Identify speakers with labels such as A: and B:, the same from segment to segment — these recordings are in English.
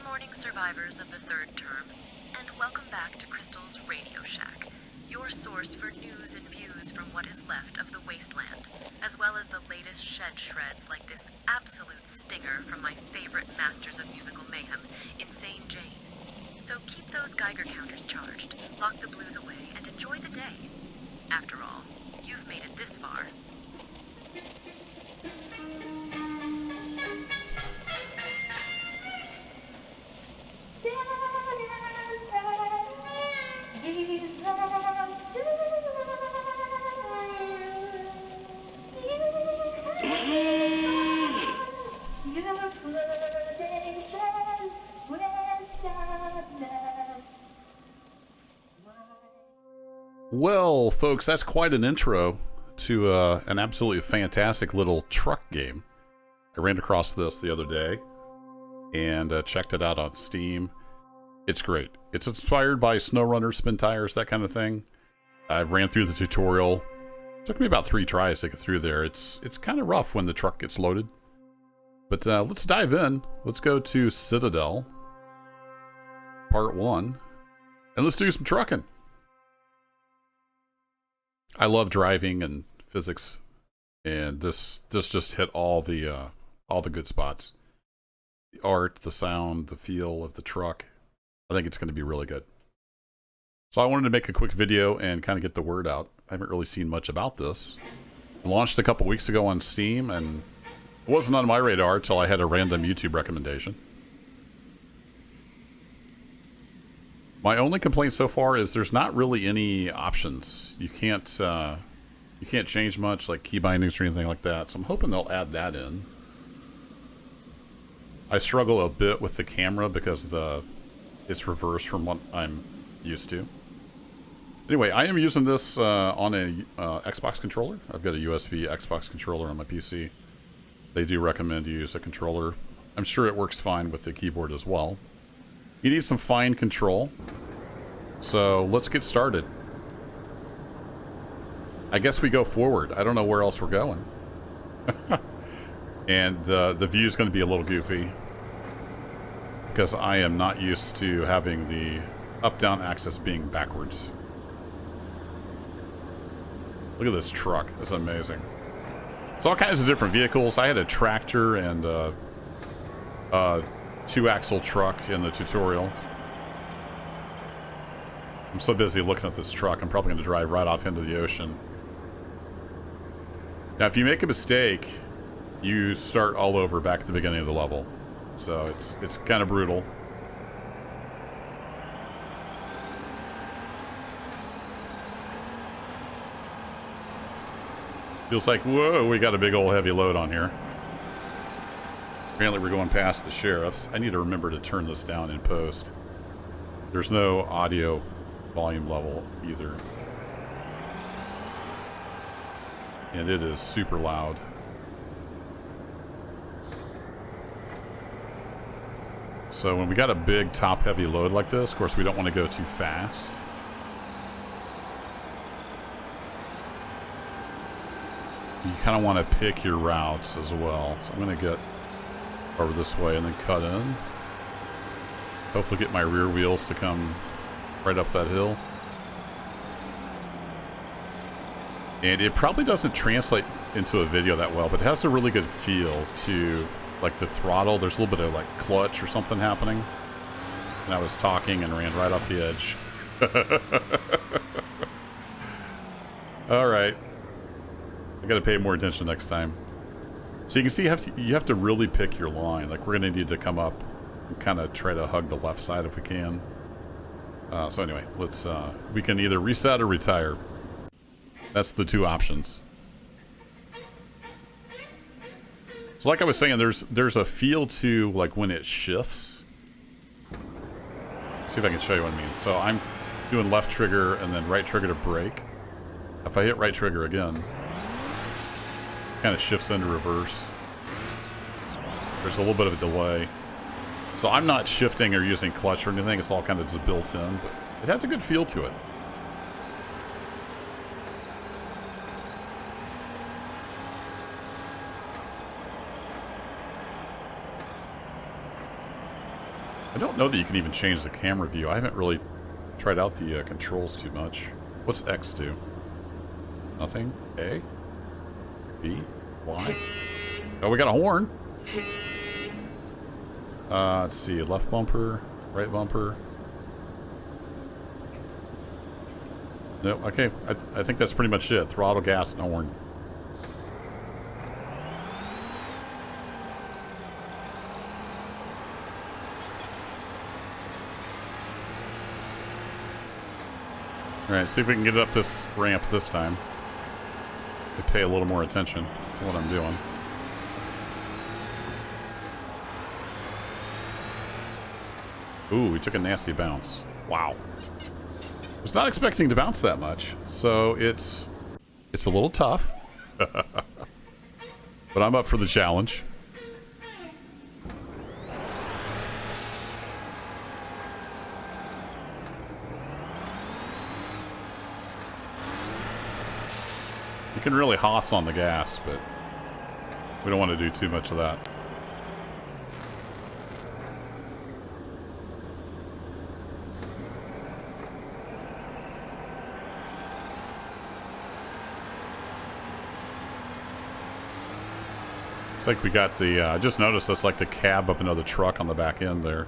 A: morning, survivors of the third term, and welcome back to Crystal's Radio Shack, your source for news and views from what is left of the wasteland, as well as the latest shed shreds like this absolute stinger from my favorite masters of musical mayhem, Insane Jane. So keep those Geiger counters charged, lock the blues away, and enjoy the day. After all, you've made it this far.
B: Well, folks, that's quite an intro to an absolutely fantastic little truck game. I ran across this the other day and checked it out on Steam. It's great. It's inspired by SnowRunner, Spintires, that kind of thing. I ran through the tutorial. It took me about 3 tries to get through there. It's kind of rough when the truck gets loaded. But let's dive in. Let's go to Citadel, Part 1, and let's do some trucking. I love driving and physics, and this just hit all the good spots. The art, the sound, the feel of the truck. I think it's going to be really good. So I wanted to make a quick video and kind of get the word out. I haven't really seen much about this. It launched a couple weeks ago on Steam, and it wasn't on my radar until I had a random YouTube recommendation. My only complaint so far is there's not really any options. You can't change much, like key bindings or anything like that. So I'm hoping they'll add that in. I struggle a bit with the camera because it's reversed from what I'm used to. Anyway, I am using this on a Xbox controller. I've got a USB Xbox controller on my PC. They do recommend you use a controller. I'm sure it works fine with the keyboard as well. You need some fine control. So let's get started. I guess we go forward. I don't know where else we're going. And the view is going to be a little goofy because I am not used to having the up-down axis being backwards. Look at this truck. It's amazing. It's all kinds of different vehicles. I had a tractor and a 2-axle truck in the tutorial. I'm so busy looking at this truck, I'm probably going to drive right off into the ocean. Now, if you make a mistake, you start all over back at the beginning of the level. So it's kind of brutal. Feels like, whoa, we got a big old heavy load on here. Apparently we're going past the sheriff's. I need to remember to turn this down in post. There's no audio volume level either. And it is super loud. So when we got a big top-heavy load like this, of course we don't want to go too fast. You kind of want to pick your routes as well. So I'm going to get over this way and then cut in. Hopefully get my rear wheels to come right up that hill. And it probably doesn't translate into a video that well, but it has a really good feel to, like, the throttle. There's a little bit of like clutch or something happening. And I was talking and ran right off the edge. All right. I got to pay more attention next time. So you can see you have to really pick your line. Like, we're going to need to come up and kind of try to hug the left side if we can. So anyway, let's we can either reset or retire. That's the 2 options. So like I was saying, there's a feel to, like, when it shifts. Let's see if I can show you what I mean. So I'm doing left trigger and then right trigger to brake. If I hit right trigger again, kind of shifts into reverse. There's a little bit of a delay. So I'm not shifting or using clutch or anything. It's all kind of just built in, but it has a good feel to it. I don't know that you can even change the camera view. I haven't really tried out the controls too much. What's X do? Nothing. A? B? Y? Oh, we got a horn. Let's see. Left bumper. Right bumper. Nope. Okay. I think that's pretty much it. Throttle, gas, and horn. Alright, see if we can get it up this ramp this time. To pay a little more attention to what I'm doing. Ooh, we took a nasty bounce. Wow. Was not expecting to bounce that much, so it's a little tough. But I'm up for the challenge. You can really hoss on the gas, but we don't want to do too much of that. It's like we got the, I just noticed that's like the cab of another truck on the back end there.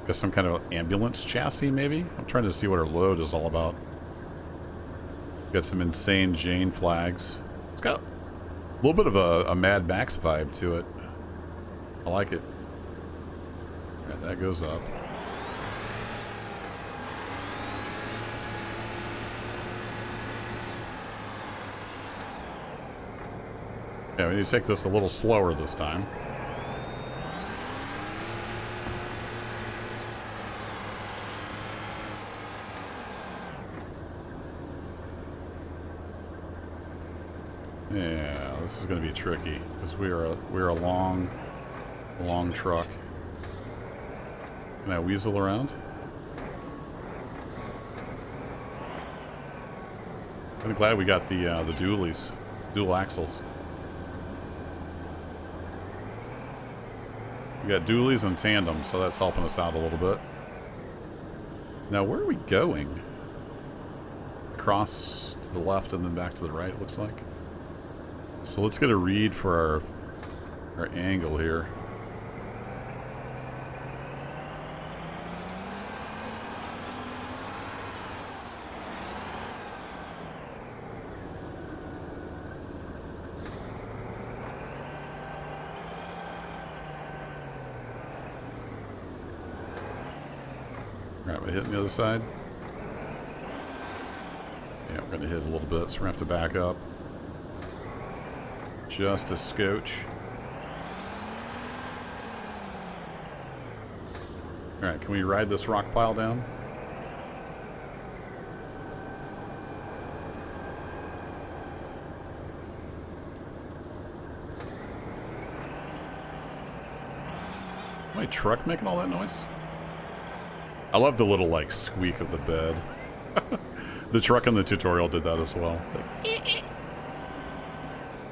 B: Guess some kind of ambulance chassis, maybe? I'm trying to see what our load is all about. Got some insane Jane flags. It's got a little bit of a Mad Max vibe to it. I like it. Alright, that goes up. Yeah, we need to take this a little slower this time. Yeah, this is going to be tricky because we're a long truck. Can I weasel around? I'm glad we got the dualies, dual axles. We got dualies and tandem, so that's helping us out a little bit. Now, where are we going? Across to the left and then back to the right, it looks like. So let's get a read for our angle here. Alright, we're hitting the other side. Yeah, we're going to hit a little bit, so we're going to have to back up. Just a scotch. Alright, can we ride this rock pile down? My truck making all that noise? I love the little, like, squeak of the bed. The truck in the tutorial did that as well. It's like,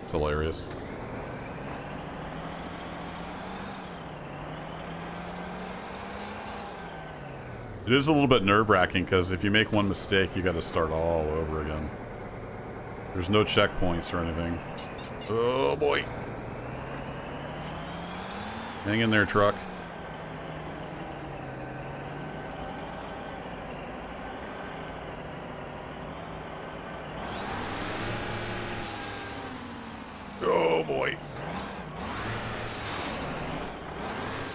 B: it's hilarious. It is a little bit nerve-wracking because if you make one mistake, you got to start all over again. There's no checkpoints or anything. Oh boy. Hang in there, truck. Oh boy.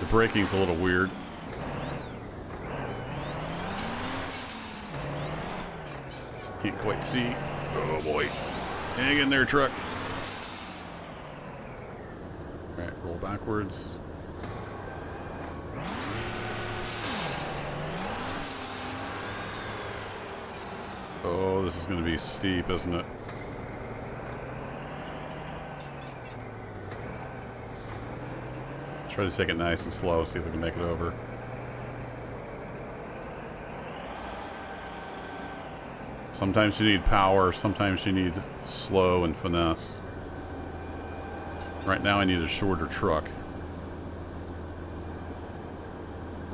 B: The braking's a little weird. Can't quite see. Oh boy. Hang in there, truck. Alright, roll backwards. Oh, this is going to be steep, isn't it? Try to take it nice and slow, see if we can make it over. Sometimes you need power, sometimes you need slow and finesse. Right now I need a shorter truck.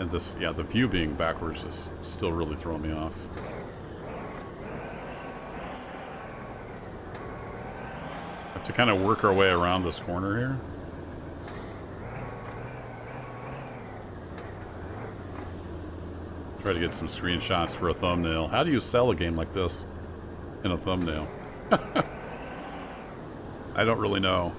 B: And this, yeah, the view being backwards is still really throwing me off. Have to kind of work our way around this corner here. Try to get some screenshots for a thumbnail. How do you sell a game like this in a thumbnail? I don't really know.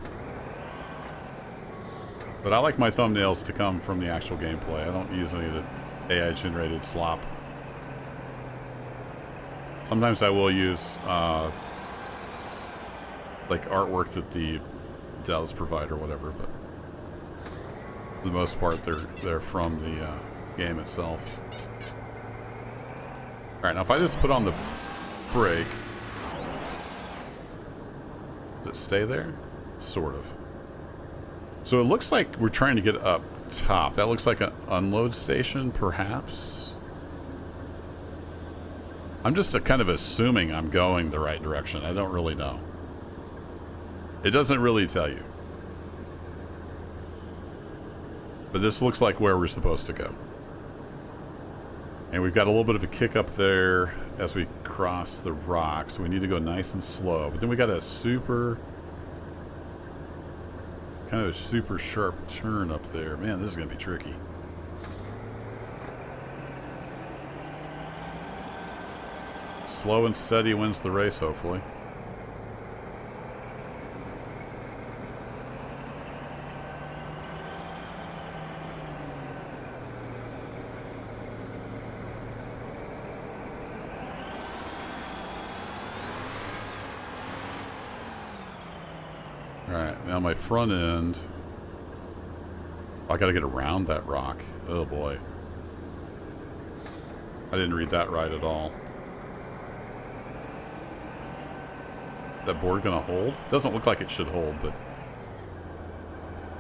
B: But I like my thumbnails to come from the actual gameplay. I don't use any of the AI-generated slop. Sometimes I will use like artwork that the devs provide or whatever, but for the most part, they're from the game itself. All right, now if I just put on the brake, does it stay there? Sort of. So it looks like we're trying to get up top. That looks like an unload station, perhaps. I'm just kind of assuming I'm going the right direction. I don't really know. It doesn't really tell you. But this looks like where we're supposed to go. And we've got a little bit of a kick up there as we cross the rock. So we need to go nice and slow. But then we got a kind of a super sharp turn up there. Man, this is going to be tricky. Slow and steady wins the race, hopefully. Alright, now my front end. I gotta get around that rock. Oh boy. I didn't read that right at all. That board gonna hold? Doesn't look like it should hold, but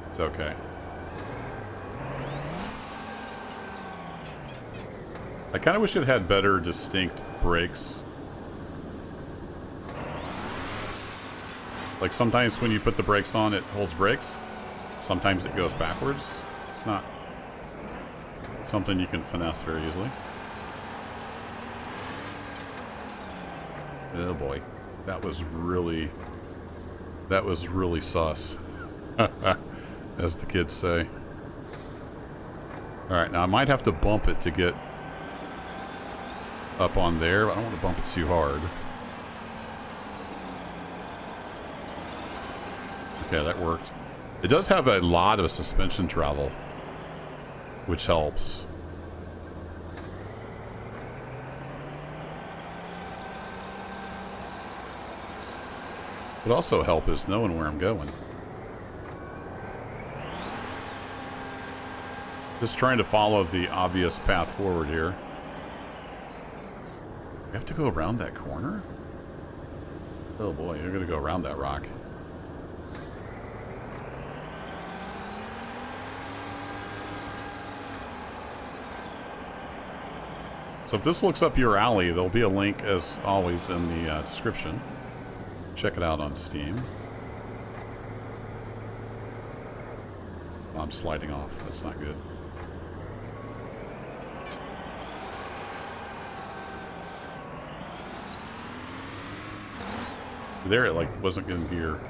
B: it's okay. I kind of wish it had better distinct brakes. Like sometimes when you put the brakes on, it holds brakes. Sometimes it goes backwards. It's not something you can finesse very easily. Oh boy. That was really sus. As the kids say. Alright, now I might have to bump it to get up on there, but I don't want to bump it too hard. Okay, that worked. It does have a lot of suspension travel, which helps. What also help is knowing where I'm going. Just trying to follow the obvious path forward here. You have to go around that corner? Oh boy, you're gonna go around that rock. So if this looks up your alley, there'll be a link, as always, in the description. Check it out on Steam. Oh, I'm sliding off. That's not good. There, it like wasn't getting here.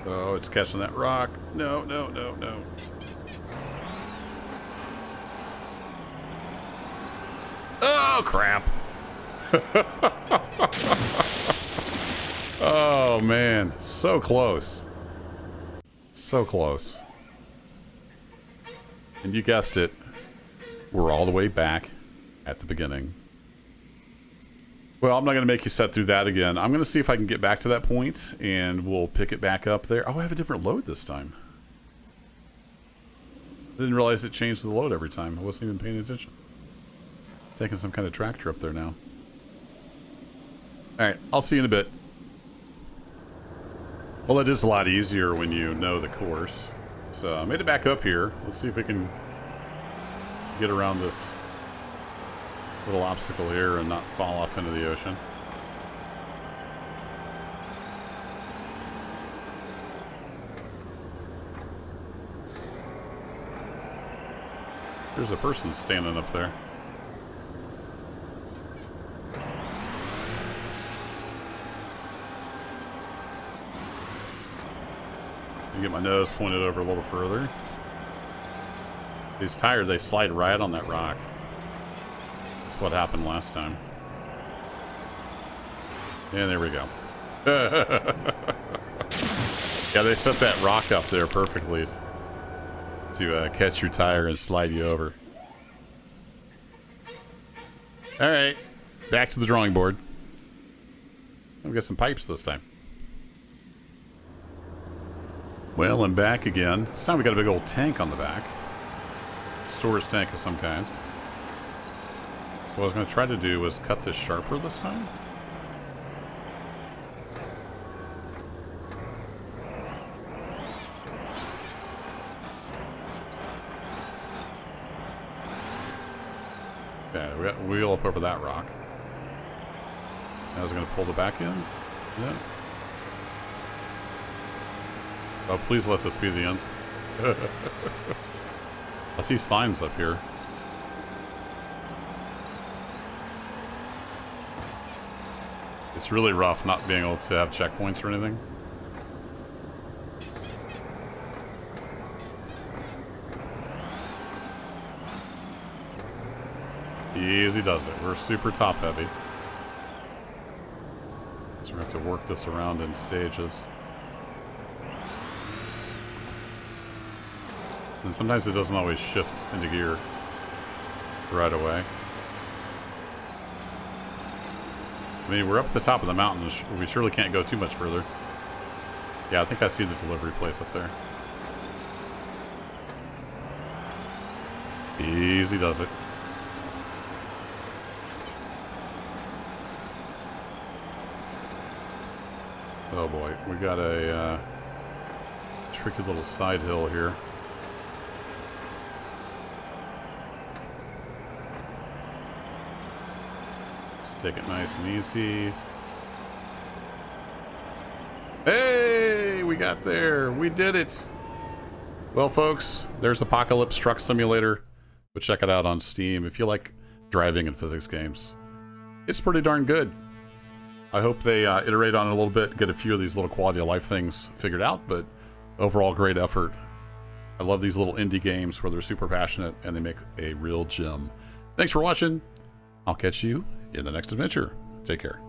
B: Oh, it's catching that rock. No, no, no, no. Oh, crap. Oh, man. So close. So close. And you guessed it. We're all the way back at the beginning. Well, I'm not going to make you set through that again. I'm going to see if I can get back to that point, and we'll pick it back up there. Oh, I have a different load this time. I didn't realize it changed the load every time. I wasn't even paying attention. Taking some kind of tractor up there now. Alright, I'll see you in a bit. Well, it is a lot easier when you know the course. So I made it back up here. Let's see if we can get around this little obstacle here and not fall off into the ocean. There's a person standing up there. Get my nose pointed over a little further. These tires, they slide right on that rock. That's what happened last time. And there we go. Yeah, they set that rock up there perfectly to catch your tire and slide you over. All right, back to the drawing board. We'll get some pipes this time. Well, I'm back again. This time we got a big old tank on the back. Storage tank of some kind. So what I was going to try to do was cut this sharper this time. Okay, we got a wheel up over that rock. I was going to pull the back end. Yeah. Oh, please let this be the end. I see signs up here. It's really rough not being able to have checkpoints or anything. Easy does it. We're super top heavy. So we have to work this around in stages. And sometimes it doesn't always shift into gear right away. I mean, we're up at the top of the mountain. We surely can't go too much further. Yeah, I think I see the delivery place up there. Easy does it. Oh boy, we got a tricky little side hill here. Let's take it nice and easy. Hey, we got there. We did it. Well, folks, there's Apocalypse Truck Simulator. Go check it out on Steam if you like driving and physics games. It's pretty darn good. I hope they iterate on it a little bit, get a few of these little quality of life things figured out, but overall great effort. I love these little indie games where they're super passionate and they make a real gem. Thanks for watching. I'll catch you in the next adventure. Take care.